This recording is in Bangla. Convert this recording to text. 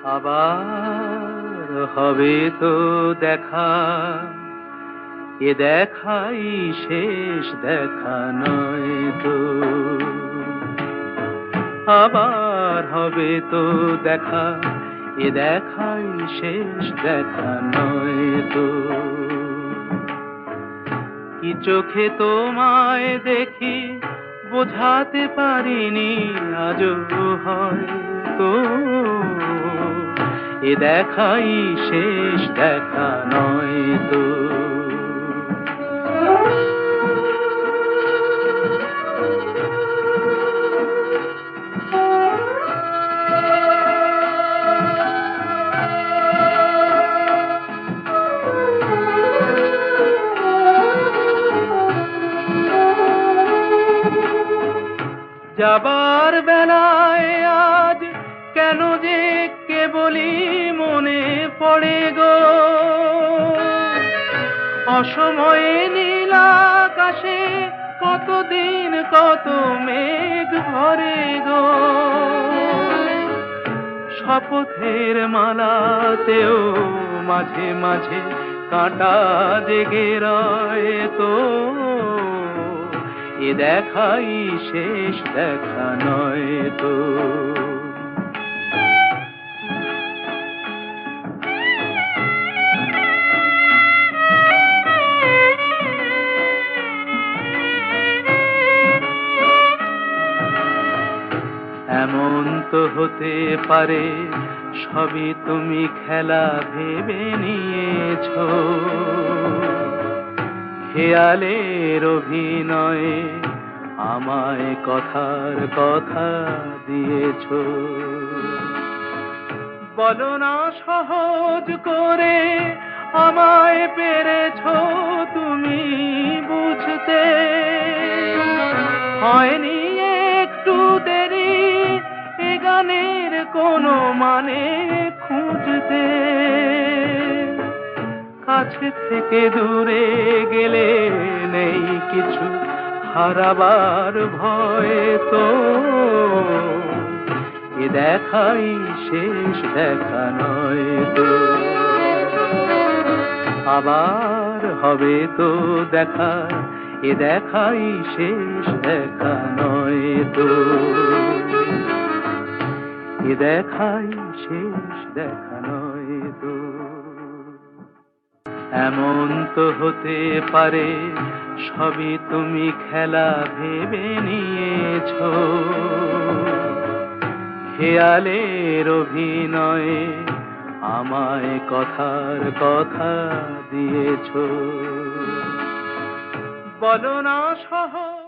আবার হবে তো দেখা, এ দেখাই শেষ দেখা নয় তো। আবার হবে তো দেখা, এ দেখাই শেষ দেখা নয় তো। কি চোখে তোমায় দেখি বোঝাতে পারিনি আজও হয়তো, এ দেখাই শেষ দেখা নয় তো। যাবার বেলায় আজ কেন যে কেবলই মনে পড়ে গো, অসময়ে নীল আকাশে কতদিন কত মেঘ ভরে গো। শপথের মালাতেও মাঝে মাঝে কাঁটা জেগে রয় তো, এ দেখাই শেষ দেখা নয় তো। এমন তো হতে পারে সবই তুমি খেলা ভেবে নিয়েছো, খেয়ালের অভিনয়ে আমায় কথার কথা দিয়েছো। বলো না সহজ করে আমায় পেরেছো তুমি বুঝতে, হয়নি একটু দেরি এ গানের কোনো মানে খুঁজতে। কাছে থেকে দূরে গেলে নেই কিছু হারাবার ভয় তো, এ দেখাই শেষ দেখা নয় তো। আবার হবে তো দেখা, এ দেখাই শেষ দেখা নয় তো। এ দেখাই শেষ দেখা নয় তো। এমন তো হতে পারে সবই তুমি খেলা ভেবে নিয়েছো, খেয়ালের অভিনয়ে আমায় কথার কথা দিয়েছো। বলো না সহজ